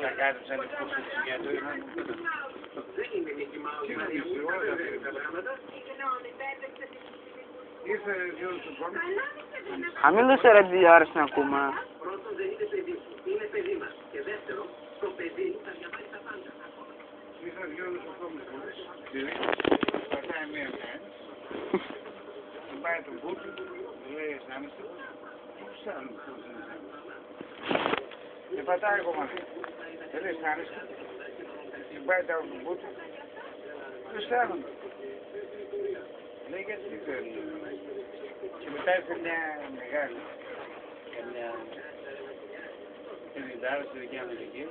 Θα κάνεις σαν υπόψη για το ένα. Τι να πεις, όλα τα πράγματα. Ήρθε δύο του χρόνου. Χαμήλωσε ρε τηλεόραση να ακούμε. Πρώτον δεν είναι παιδί, είναι παιδί μας. Και δεύτερον, το παιδί θα διαβάσει τα πάντα. Ήρθε δύο του χρόνου. Πατάει μία μέρα. Πάει τον Πούτιν, λέει αισθάνεσαι. Πώς αισθάνομαι, πώς δεν αισθάνομαι. Και πατάει ακόμα αυτή. Δεν λέει αισθάνεσαι. Και πάει τον Πούτιν. Δεν αισθάνομαι. Λέει γιατί δεν ξέρει. Και μετά ήρθε μια μεγάλη. Καμιά 50 στη δικιά μου ηλικία.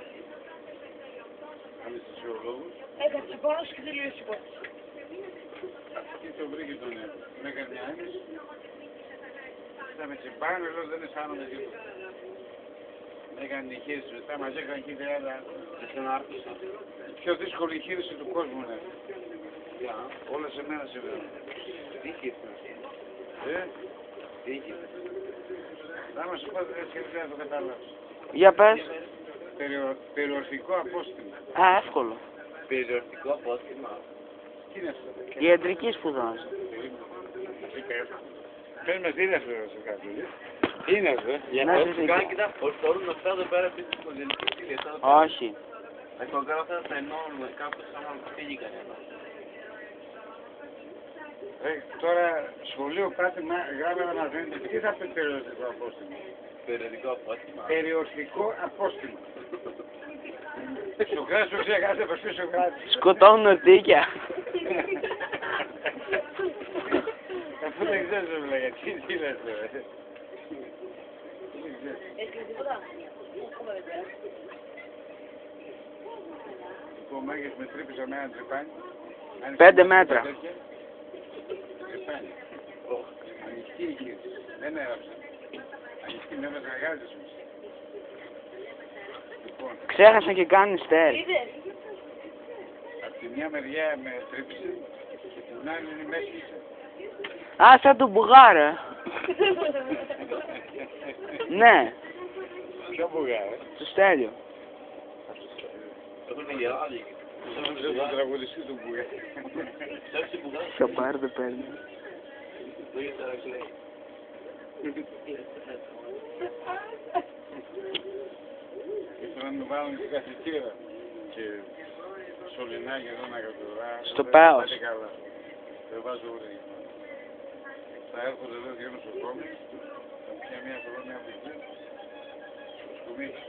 Αναισθησιολόγους. Έκατσε πάνω και τελείωσε η υπόθεση. Και τον βρήκε τον έργο. Με έκανε μια ένεση. Θα με τσιμπάνε, λέω δεν αισθάνομαι τίποτα. Με έκανε ηχείριση μετά, μας έκανε εκεί 30. Η πιο δύσκολη ηχείριση του κόσμου είναι. Όλα σε μένα συμβαίνουν. Δίκη. Δίκη. Θα μας σου πω ότι δεν σκέφτεται να το καταλάβεις. Για πες. Περιορθικό απόστημα. Α, εύκολο. Περιοριστικό απόστημα. Τι είναι αυτό? Ιατρική σπουδάζω. Πες με τι είναι αυτό σε κάποιο. Τι είναι αυτό? Για να να συζητήσω. κάνει και τα φορτώνουν αυτά εδώ πέρα πίσω στην κοντινή στήλη. Όχι. Θα κογκάρω αυτά τα ενώνουμε κάπως σαν να φύγει κανένα. Τώρα σχολείο πάτημα γράμμα να μαθαίνετε τι θα πει περιοριστικό απόστημα. Περιοριστικό απόστημα. Περιοριστικό απόστημα. Σοκράτης το ξέρει, κάθε πως πει Σοκράτης. Σκοτώνουν ορτίκια. Αφού δεν ξέρεις ρε βλάγια, τι λες τώρα. Έσκρι τίποτα. Λοιπόν, μάγκες με τρύπησα με ένα τρυπάνι. 5 μέτρα. Τρυπάνι. Ανοιχτή η γύριση. Δεν έγραψα. Ανοιχτή με έβαζα γάζες μου. Λοιπόν, Ξέχασα και κάνει στέλ. Είδες. από τη μια μεριά με τρύπησε και την άλλη είναι μέσα. Α, σαν του Μπουγάρα. Ναι, Ποιο μπουγάρε. στο Στέλιο. Έχουν γελάδι. Δεν θα τραγουδιστεί του μπουγάρε. Ψάξει που κάνει. Στο πάρ δεν παίρνει. Το είχε ταραξιλέει. Ήθελα να με βάλουν στην καθητήρα και σωληνάκι εδώ να κατουρά. Στο Πάος. Δεν βάζω ούτε. Θα έρχονται εδώ δύο νοσοκόμοι, θα πια μια κολόνια από εκεί, στο σκουμίτι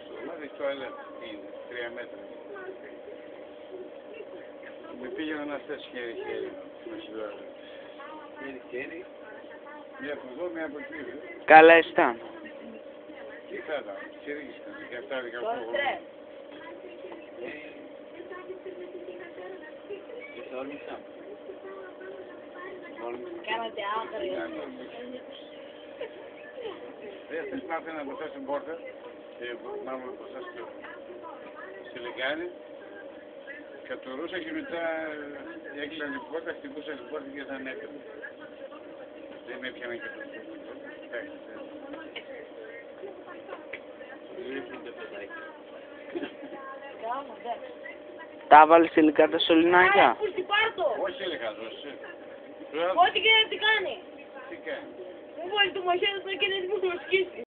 στο δωμάτιο, έχει το ΑΕΛΕΤ, είναι 3 μέτρα. Με πήγαιναν να στέσει χέρι-χέρι, με σιδάρι. Χέρι-χέρι. Μια από εδώ, μια από εκεί. Καλά ήταν. Τι θα ήταν, χειρίγησαν, 17-18 Κόστρε. Και σε όρμησα. Κάνατε άγρια. Θες να έρθει να μπροστά στην πόρτα και μάλλον μπροστά στη λεκάνη. Κατουρούσα και μετά έκλειναν την πόρτα, χτυπούσα την πόρτα και δεν έκανε. Δεν με έπιανα και το Τα βάλεις τελικά τα σωληνάκια. Πού στην πάρτο. όχι έλεγα δώσε. Ό,τι και να τι κάνει. Τι κάνει. Μου βάλει το μαχαίρι στο και δεν μου σκίσει.